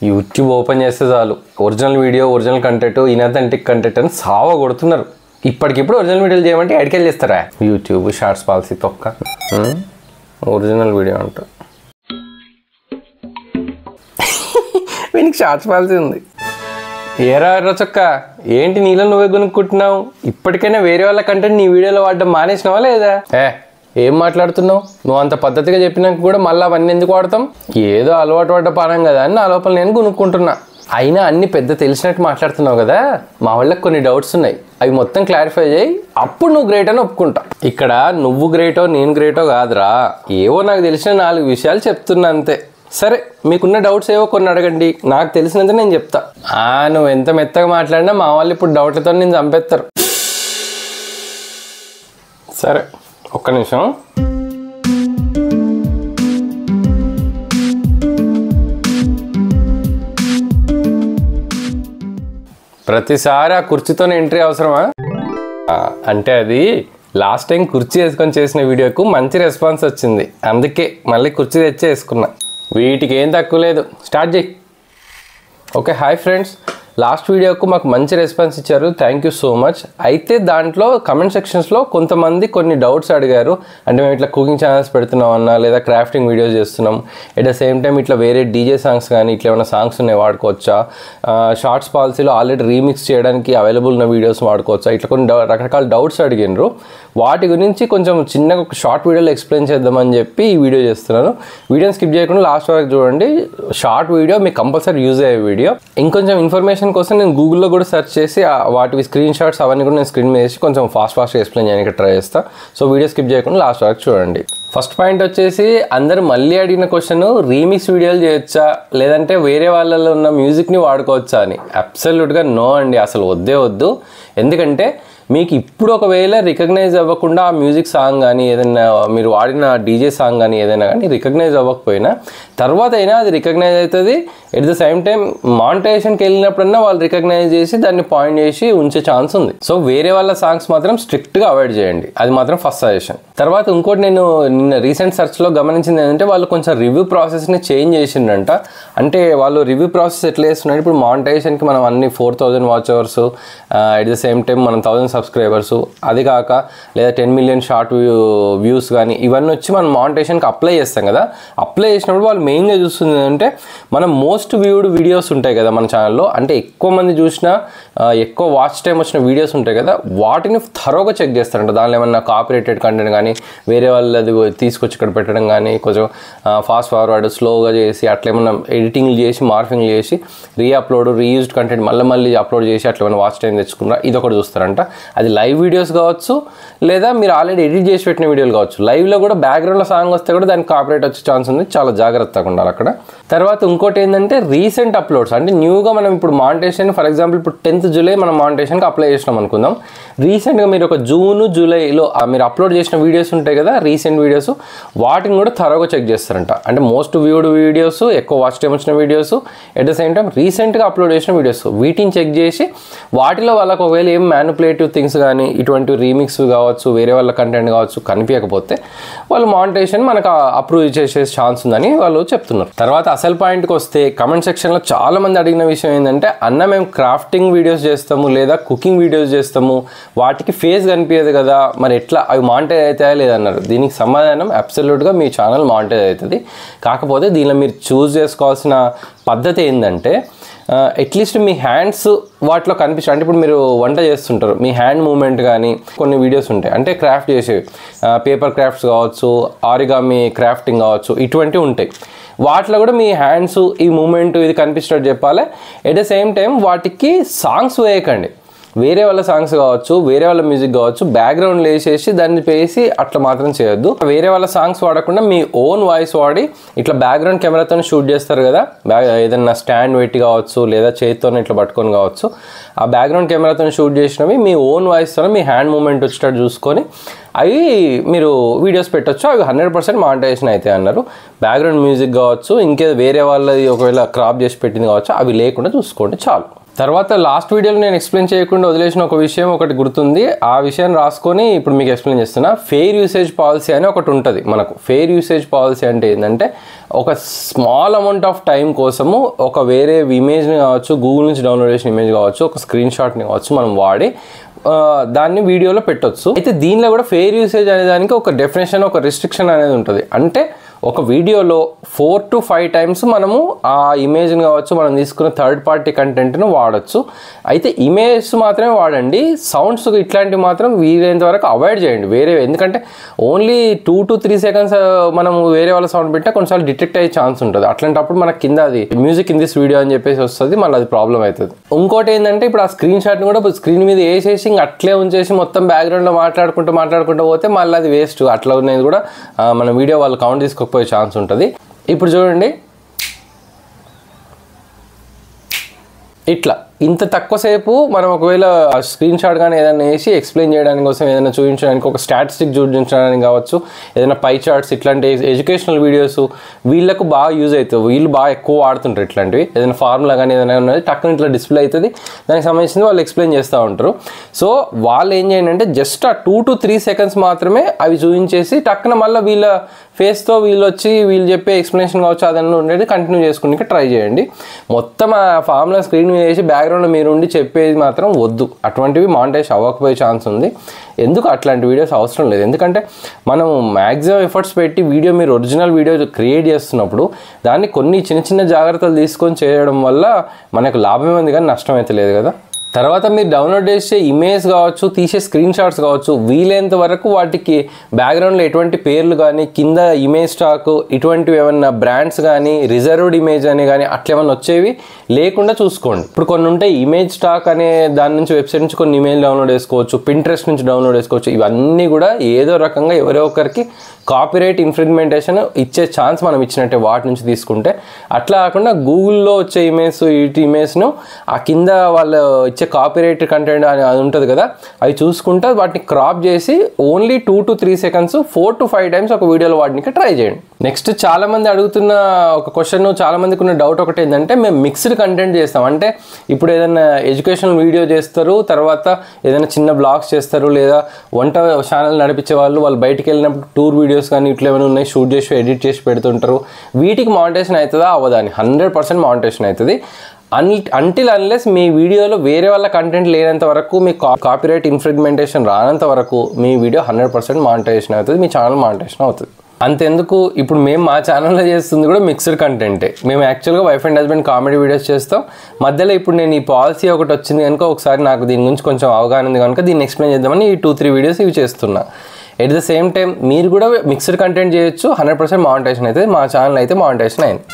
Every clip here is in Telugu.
యూట్యూబ్ ఓపెన్ చేస్తే చాలు original video, original content, inauthentic content అని సావ కొడుతున్నారు. ఇప్పటికిప్పుడు ఒరిజినల్ వీడియోలు చేయమంటే ఎడికెళ్ళి చేస్తారా? యూట్యూబ్ షార్ట్స్ పాలసీ తొక్క. ఒరిజినల్ వీడియో అంట వీనికి షార్ట్స్ పాలసీ ఉంది. ఏరా రచక్క, ఏంటి నీళ్ళ నువ్వే కొనుక్కుంటున్నావు? ఇప్పటికైనా వేరే వాళ్ళ కంటెంట్ నీ వీడియోలో వాడడం మానేసినావా లేదా? ఏం మాట్లాడుతున్నావు? నువ్వు అంత పద్ధతిగా చెప్పినాక కూడా మళ్ళీ అవన్నీ ఎందుకు వాడతాం? ఏదో అలవాటు పడ్డ పానం కదా అని నా లోపల నేను కొనుక్కుంటున్నా. అయినా అన్ని పెద్ద తెలిసినట్టు మాట్లాడుతున్నావు కదా, మా వాళ్ళకి కొన్ని డౌట్స్ ఉన్నాయి, అవి మొత్తం క్లారిఫై చేయి, అప్పుడు నువ్వు గ్రేట్ అని ఒప్పుకుంటా. ఇక్కడ నువ్వు గ్రేటో నేను గ్రేటో కాదురా, ఏవో నాకు తెలిసిన 4 విషయాలు చెప్తున్నా అంతే. సరే, మీకున్న డౌట్స్ ఏవో కొన్ని అడగండి, నాకు తెలిసినంత నేను చెప్తా. నువ్వు ఎంత మెత్తగా మాట్లాడినా మా వాళ్ళు ఇప్పుడు డౌట్లతో నేను చంపేస్తారు. సరే, ఒక్క నిమిషం. ప్రతిసారి ఆ కుర్చీతోనే ఎంట్రీ అవసరమా? అంటే అది లాస్ట్ టైం కుర్చీ వేసుకొని చేసిన వీడియోకు మంచి రెస్పాన్స్ వచ్చింది, అందుకే మళ్ళీ కుర్చీ తెచ్చే వేసుకున్నా. వీటికి ఏం తక్కువ లేదు, స్టార్ట్ చేయి. ఓకే, హాయ్ ఫ్రెండ్స్, లాస్ట్ వీడియోకు మాకు మంచి రెస్పాన్స్ ఇచ్చారు, థ్యాంక్ యూ సో మచ్. అయితే దాంట్లో కమెంట్ సెక్షన్స్లో కొంతమంది కొన్ని డౌట్స్ అడిగారు. అంటే మేము ఇట్లా కుకింగ్ ఛానల్స్ పెడుతున్నాం అన్నా, లేదా క్రాఫ్టింగ్ వీడియోస్ చేస్తున్నాం, ఎట్ ద సేమ్ టైం ఇట్లా వేరే డీజే సాంగ్స్ కానీ ఇట్లా ఏమైనా సాంగ్స్ ఉన్నాయి వాడుకోవచ్చా, షార్ట్స్ పాలసీలో ఆల్రెడీ రీమిక్స్ చేయడానికి అవైలబుల్ ఉన్న వీడియోస్ వాడుకోవచ్చా, ఇట్లా కొన్ని రకరకాల డౌట్స్ అడిగినారు. వాటి గురించి కొంచెం చిన్నగా ఒక షార్ట్ వీడియోలో ఎక్స్ప్లెయిన్ చేద్దామని చెప్పి ఈ వీడియో చేస్తున్నాను. వీడియోని స్కిప్ చేయకుండా లాస్ట్ వరకు చూడండి. షార్ట్ వీడియో మీకు కంపల్సరీ యూజ్ అయ్యే వీడియో. ఇంకొంచెం ఇన్ఫర్మేషన్ కోసం నేను గూగుల్లో కూడా సెర్చ్ చేసి వాటి స్క్రీన్ షాట్స్ అవన్నీ కూడా నేను స్క్రీన్ మీద వేసి కొంచెం ఫాస్ట్గా ఎక్స్ప్లెయిన్ చేయడానికి ట్రై చేస్తాను. సో వీడియో స్కిప్ చేయకుండా లాస్ట్ వరకు చూడండి. ఫస్ట్ పాయింట్ వచ్చేసి, అందరు మళ్ళీ అడిగిన క్వశ్చన్, రీమిక్స్ వీడియోలు చేయొచ్చా లేదంటే వేరే వాళ్ళలో ఉన్న మ్యూజిక్ని వాడుకోవచ్చా అని. అబ్సల్యూట్గా నో అండి, అసలు వద్దే వద్దు. ఎందుకంటే మీకు ఇప్పుడు ఒకవేళ రికగ్నైజ్ అవ్వకుండా ఆ మ్యూజిక్ సాంగ్ కానీ ఏదైనా మీరు వాడిన డీజే సాంగ్ కానీ ఏదైనా కానీ రికగ్నైజ్ అవ్వకపోయినా తర్వాత అయినా అది రికగ్నైజ్ అవుతుంది. ఎట్ ద సేమ్ టైం మానిటైజేషన్కి వెళ్ళినప్పుడన్నా వాళ్ళు రికగ్నైజ్ చేసి దాన్ని పాయింట్ చేసి ఉంచే ఛాన్స్ ఉంది. సో వేరే వాళ్ళ సాంగ్స్ మాత్రం స్ట్రిక్ట్గా అవాయిడ్ చేయండి, అది మాత్రం ఫస్ట్ సజెషన్. తర్వాత ఇంకోటి నేను నిన్న రీసెంట్ సెర్చ్లో గమనించింది ఏంటంటే, వాళ్ళు కొంచెం రివ్యూ ప్రాసెస్ని చేంజ్ చేసిండంట. అంటే వాళ్ళు రివ్యూ ప్రాసెస్ ఎట్లా చేస్తున్నారు, ఇప్పుడు మానిటైజేషన్కి మనం అన్ని 4000 watch hours, at the same time మనం 1000 సబ్స్క్రైబర్స్, అది కాక లేదా 10 మిలియన్ షార్ట్ వ్యూస్ కానీ ఇవన్నీ వచ్చి మనం మానిటైజేషన్కి అప్లై చేస్తాం కదా. అప్లై చేసినప్పుడు వాళ్ళు మెయిన్గా చూస్తుంది ఏంటంటే, మనం మోస్ట్ వ్యూడ్ వీడియోస్ ఉంటాయి కదా మన ఛానల్లో, అంటే ఎక్కువ మంది చూసినా ఎక్కువ వాచ్ టైం వచ్చిన వీడియోస్ ఉంటాయి కదా, వాటిని థరోగా చెక్ చేస్తారంట. దానిలో ఏమన్నా కాపీరైటెడ్ కంటెంట్ కానీ వేరే వాళ్ళది తీసుకొచ్చి ఇక్కడ పెట్టడం కానీ, కొంచెం ఫాస్ట్ ఫార్వర్డ్ స్లోగా చేసి అట్లా ఏమన్నా ఎడిటింగ్లు చేసి మార్ఫింగ్లు చేసి రీఅప్లోడ్ రీయూజ్డ్ కంటెంట్ మళ్ళీ అప్లోడ్ చేసి అట్లా ఏమైనా వాచ్ టైం తెచ్చుకున్నా ఇది ఒకటి చూస్తారంట. అది లైవ్ వీడియోస్ కావచ్చు, లేదా మీరు ఆల్రెడీ ఎడిట్ చేసి పెట్టిన వీడియోలు కావచ్చు. లైవ్లో కూడా బ్యాక్గ్రౌండ్లో సాంగ్ వస్తే కూడా దానికి కాపీరైట్ వచ్చే ఛాన్స్ ఉంది, చాలా జాగ్రత్తగా ఉండాలి అక్కడ. తర్వాత ఇంకోటి ఏంటంటే, రీసెంట్ అప్లోడ్స్, అంటే న్యూగా మనం ఇప్పుడు మానిటైజేషన్, ఫర్ ఎగ్జాంపుల్ ఇప్పుడు 10th జూలై మనం మానిటైజేషన్కి అప్లై చేసినాం అనుకుందాం. రీసెంట్గా మీరు ఒక జూన్ జూలైలో మీరు అప్లోడ్ చేసిన వీడియోస్ ఉంటాయి కదా, రీసెంట్ వీడియోస్, వాటిని కూడా థరోగా చెక్ చేస్తారంట. అంటే మోస్ట్ వ్యూడ్ వీడియోస్, ఎక్కువ వాచ్ టైం వచ్చిన videos, at the same time రీసెంట్గా అప్లోడ్ చేసిన వీడియోస్, వీటిని చెక్ చేసి వాటిలో వాళ్ళకు ఒకవేళ ఏం మ్యానిపులేటివ్ థింగ్స్ కానీ ఇటువంటి రీమిక్స్ కావచ్చు, వేరే వాళ్ళ కంటెంట్ కావచ్చు కనిపించకపోతే వాళ్ళు మానిటైజేషన్ మనకు అప్రూవ్ చేసే ఛాన్స్ ఉందని వాళ్ళు చెప్తున్నారు. తర్వాత అసలు పాయింట్కి వస్తే, కమెంట్ సెక్షన్లో చాలామంది అడిగిన విషయం ఏంటంటే, అన్న మేము క్రాఫ్టింగ్ వీడియోస్ చేస్తాము లేదా కుకింగ్ వీడియోస్ చేస్తాము, వాటికి ఫేస్ కనిపించదు కదా, మరి ఎట్లా అవి మానిటైజ్ అవుతాయా లేదన్నారు. దీనికి సమాధానం, అబ్సల్యూట్గా మీ ఛానల్ మానిటైజ్ అవుతుంది. కాకపోతే దీనిలో మీరు చూస్ చేసుకోవాల్సిన పద్ధతి ఏంటంటే, అట్లీస్ట్ మీ హ్యాండ్స్ వాటిలో కనిపిస్తాయి. అంటే ఇప్పుడు మీరు వంట చేస్తుంటారు, మీ హ్యాండ్ మూమెంట్ కానీ కొన్ని వీడియోస్ ఉంటాయి, అంటే క్రాఫ్ట్ చేసేవి, పేపర్ క్రాఫ్ట్స్ కావచ్చు, ఆరిగామి క్రాఫ్టింగ్ కావచ్చు, ఇటువంటివి ఉంటాయి. వాటిలో కూడా మీ హ్యాండ్స్ ఈ మూమెంట్ ఇది కనిపిస్తున్నట్టు చెప్పాలి. ఎట్ ద సేమ్ టైం వాటికి సాంగ్స్ వేయకండి, వేరే వాళ్ళ సాంగ్స్ కావచ్చు, వేరే వాళ్ళ మ్యూజిక్ కావచ్చు, బ్యాక్గ్రౌండ్లో వేసేసి దాన్ని పేసి అట్లా మాత్రం చేయొద్దు. వేరే వాళ్ళ సాంగ్స్ వాడకుండా మీ ఓన్ వాయిస్ వాడి ఇట్లా బ్యాక్గ్రౌండ్ కెమెరాతో షూట్ చేస్తారు కదా, ఏదన్నా స్టాండ్ పెట్టి కావచ్చు లేదా చేతితో ఇట్లా పట్టుకొని కావచ్చు, ఆ బ్యాక్గ్రౌండ్ కెమెరాతో షూట్ చేసినవి మీ ఓన్ వాయిస్తో మీ హ్యాండ్ మూమెంట్ వచ్చేటట్టు చూసుకొని అవి మీరు వీడియోస్ పెట్టచ్చు. అవి 100% మానిటైజేషన్ అయితే అన్నారు. బ్యాక్గ్రౌండ్ మ్యూజిక్ కావచ్చు, ఇంకేదో వేరే వాళ్ళది ఒకవేళ క్రాప్ చేసి పెట్టింది కావచ్చు, అవి లేకుండా చూసుకోండి చాలు. తర్వాత లాస్ట్ వీడియోలో నేను ఎక్స్ప్లెయిన్ చేయకుండా వదిలేసిన ఒక విషయం ఒకటి గుర్తుంది. ఆ విషయాన్ని రాసుకొని ఇప్పుడు మీకు ఎక్స్ప్లెయిన్ చేస్తున్నా. ఫెయిర్ యూసేజ్ పాలసీ అని ఒకటి ఉంటుంది మనకు. ఫెయిర్ యూసేజ్ పాలసీ అంటే ఏంటంటే ఒక స్మాల్ అమౌంట్ ఆఫ్ టైం కోసము ఒక వేరే ఇమేజ్ని కావచ్చు, గూగుల్ నుంచి డౌన్లోడ్ చేసిన ఇమేజ్ కావచ్చు, ఒక స్క్రీన్ షాట్ని కావచ్చు, మనం వాడి దాన్ని వీడియోలో పెట్టవచ్చు. అయితే దీనిలో కూడా ఫెయిర్ యూసేజ్ అనే దానికి ఒక డెఫినేషన్, ఒక రిస్ట్రిక్షన్ అనేది ఉంటుంది. అంటే ఒక వీడియోలో 4 to 5 టైమ్స్ మనము ఆ ఇమేజ్ని కావచ్చు, మనం తీసుకున్న థర్డ్ పార్టీ కంటెంట్ను వాడచ్చు. అయితే ఇమేజ్ మాత్రమే వాడండి, సౌండ్స్ ఇట్లాంటివి మాత్రం వీలైనంత వరకు అవాయిడ్ చేయండి. వేరే ఎందుకంటే ఓన్లీ 2 to 3 సెకండ్స్ మనం వేరే వాళ్ళ సౌండ్ పెట్టినా కొన్నిసార్లు డిటెక్ట్ అయ్యే ఛాన్స్ ఉంటుంది. అట్లాంటప్పుడు మనకి కింద అది మ్యూజిక్ ఇన్ దిస్ వీడియో అని చెప్పేసి వస్తుంది, మళ్ళీ అది ప్రాబ్లం అవుతుంది. ఇంకోటి ఏంటంటే ఇప్పుడు ఆ స్క్రీన్ షాట్ని కూడా స్క్రీన్ మీద వేసేసి అట్లే ఉంచేసి మొత్తం బ్యాక్గ్రౌండ్లో మాట్లాడుకుంటూ పోతే మళ్ళీ అది వేస్ట్. అట్లా ఉన్నది కూడా మన వీడియో వాళ్ళు కౌంట్ తీసుకోకపోయే ఛాన్స్ ఉంటుంది. ఇప్పుడు చూడండి, ఇట్లా ఇంత తక్కువసేపు మనం ఒకవేళ స్క్రీన్ షాట్ కానీ ఏదైనా వేసి ఎక్స్ప్లెయిన్ చేయడానికి కోసం, ఏదైనా చూపించడానికి, ఒక స్టాటిస్టిక్ చూపించడానికి కావచ్చు, ఏదైనా పై చార్ట్స్ ఇట్లాంటి ఎడ్యుకేషనల్ వీడియోస్ వీళ్ళకు బాగా యూజ్ అవుతుంది. వీళ్ళు బాగా ఎక్కువ వాడుతుంటారు ఇట్లాంటివి. ఏదైనా ఫార్ములా కానీ ఏదైనా ఉన్నది టక్కున ఇట్లా డిస్ప్లే అవుతుంది, దానికి సంబంధించింది వాళ్ళు ఎక్స్ప్లెయిన్ చేస్తూ ఉంటారు. సో వాళ్ళు ఏం చేయండి అంటే జస్ట్ ఆ 2 to 3 సెకండ్స్ మాత్రమే అవి చూపించేసి టక్కున మళ్ళీ వీళ్ళ ఫేస్తో వీళ్ళు వచ్చి వీళ్ళు చెప్పే ఎక్స్ప్లెనేషన్ కావచ్చు అదన్నీ ఉండేది కంటిన్యూ చేసుకుని ట్రై చేయండి. మొత్తం ఆ ఫార్ములా స్క్రీన్ మీద వేసి బ్యాక్గ్రౌండ్లో మీరు ఉండి చెప్పేది మాత్రం వద్దు. అటువంటివి మానిటైజ్ అవ్వకపోయే ఛాన్స్ ఉంది. ఎందుకు అట్లాంటి వీడియోస్ అవసరం లేదు. ఎందుకంటే మనం మ్యాక్సిమం ఎఫర్ట్స్ పెట్టి వీడియో, మీరు ఒరిజినల్ వీడియో క్రియేట్ చేస్తున్నప్పుడు దాన్ని కొన్ని చిన్న జాగ్రత్తలు తీసుకొని చేయడం వల్ల మనకు లాభమే ఉంది కానీ నష్టం అయితే లేదు కదా. తర్వాత మీరు డౌన్లోడ్ చేసే ఇమేజ్ కావచ్చు, తీసే స్క్రీన్ షాట్స్ కావచ్చు, వీలైనంత వరకు వాటికి బ్యాక్గ్రౌండ్లో ఎటువంటి పేర్లు కానీ, కింద ఇమేజ్ స్టాక్ ఇటువంటివి ఏమన్నా బ్రాండ్స్ కానీ, రిజర్వ్డ్ ఇమేజ్ అని కానీ అట్లా ఏమన్నా వచ్చేవి లేకుండా చూసుకోండి. ఇప్పుడు కొన్ని ఉంటాయి ఇమేజ్ స్టాక్ అనే దాని నుంచి, వెబ్సైట్ నుంచి కొన్ని ఇమేజ్ డౌన్లోడ్ చేసుకోవచ్చు, పింట్రెస్ట్ నుంచి డౌన్లోడ్ చేసుకోవచ్చు. ఇవన్నీ కూడా ఏదో రకంగా ఎవరో ఒకరికి కాపీరైట్ ఇన్ఫ్రింగ్మెంటేషన్ ఇచ్చే ఛాన్స్ మనం ఇచ్చినట్టే వాటి నుంచి తీసుకుంటే. అట్లా కాకుండా గూగుల్లో వచ్చే ఇమేజ్ను ఆ కింద వాళ్ళు ఇచ్చే కాపీరైట్ కంటెంట్ అది ఉంటుంది కదా, అవి చూసుకుంటే వాటిని క్రాప్ చేసి only 2 to 3 seconds 4 to 5 times ఒక వీడియోలో వాడడానికి ట్రై చేయండి. నెక్స్ట్ చాలామంది అడుగుతున్న ఒక క్వశ్చన్, చాలామందికి ఉన్న డౌట్ ఒకటి ఏంటంటే మేము మిక్స్డ్ కంటెంట్ చేస్తాం. అంటే ఇప్పుడు ఏదైనా ఎడ్యుకేషనల్ వీడియో చేస్తారు, తర్వాత ఏదైనా చిన్న బ్లాగ్స్ చేస్తారు, లేదా వంట ఛానల్ నడిపించే వాళ్ళు బయటికి వెళ్ళినప్పుడు టూర్ వీడియోస్ కానీ ఇట్లా ఏమైనా ఉన్నాయి షూట్ చేసి ఎడిట్ చేసి పెడుతుంటారు. వీటికి మానిటైజేషన్ అవుతుందా అవ్వదా అని 100% మానిటైజేషన్ అవుతుంది. అంటిల్ అన్లెస్ మీ వీడియోలో వేరే వాళ్ళ కంటెంట్ లేనంత వరకు, మీ కాపీరైట్ ఇన్ఫ్రింగ్మెంటేషన్ రానంత వరకు మీ వీడియో 100% మానిటైజేషన్ అవుతుంది, మీ ఛానల్ మానిటైజేషన్ అవుతుంది. అంతెందుకు, ఇప్పుడు మేము మా ఛానల్లో చేస్తుంది కూడా మిక్స్డ్ కంటెంటే. మేము యాక్చువల్గా wife and husband comedy videos చేస్తాం. మధ్యలో ఇప్పుడు నేను ఈ పాలసీ ఒకటి వచ్చింది కనుక, ఒకసారి నాకు దీని గురించి కొంచెం అవగాహన ఉంది కనుక దీన్ని ఎక్స్ప్లెయిన్ చేద్దామని ఈ 2-3 వీడియోస్ ఇవి చేస్తున్నా. ఎట్ ద సేమ్ టైం మీరు కూడా మిక్స్డ్ కంటెంట్ చేయొచ్చు, 100% మానిటైజేషన్ అవుతుంది. మా ఛానల్ అయితే మానిటైజేషన్ అయింది.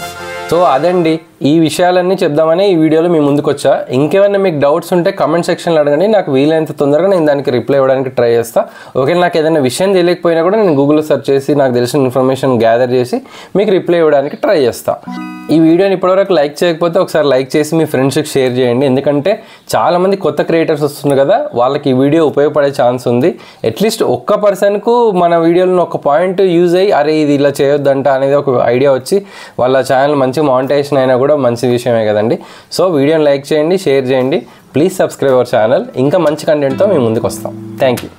సో అదండి, ఈ విషయాలన్నీ చెప్దామని ఈ వీడియోలో మీ ముందుకు వచ్చా. ఇంకేమైనా మీకు డౌట్స్ ఉంటే కమెంట్ సెక్షన్లో అడగండి, నాకు వీలైనంత తొందరగా నేను దానికి రిప్లై ఇవ్వడానికి ట్రై చేస్తాను. ఓకే, నాకు ఏదైనా విషయం తెలియకపోయినా కూడా నేను గూగుల్లో సెర్చ్ చేసి నాకు తెలిసిన ఇన్ఫర్మేషన్ గ్యాదర్ చేసి మీకు రిప్లై ఇవ్వడానికి ట్రై చేస్తాను. ఈ వీడియోని ఇప్పటివరకు లైక్ చేయకపోతే ఒకసారి లైక్ చేసి మీ ఫ్రెండ్స్కి షేర్ చేయండి. ఎందుకంటే చాలామంది కొత్త క్రియేటర్స్ వస్తున్నారు కదా, వాళ్ళకి ఈ వీడియో ఉపయోగపడే ఛాన్స్ ఉంది. అట్లీస్ట్ ఒక్క పర్సన్కు మన వీడియోలో ఒక పాయింట్ యూజ్ అయ్యి అరే ఇది ఇలా చేయొద్దంట అనేది ఒక ఐడియా వచ్చి వాళ్ళ ఛానల్ మంచి మానిటైజేషన్ అయినా కూడా మంచి విషయమే కదండి. సో వీడియోని లైక్ చేయండి, షేర్ చేయండి, ప్లీజ్ సబ్స్క్రైబ్ అవర్ ఛానల్. ఇంకా మంచి కంటెంట్తో మేము ముందుకు వస్తాం. Thank you.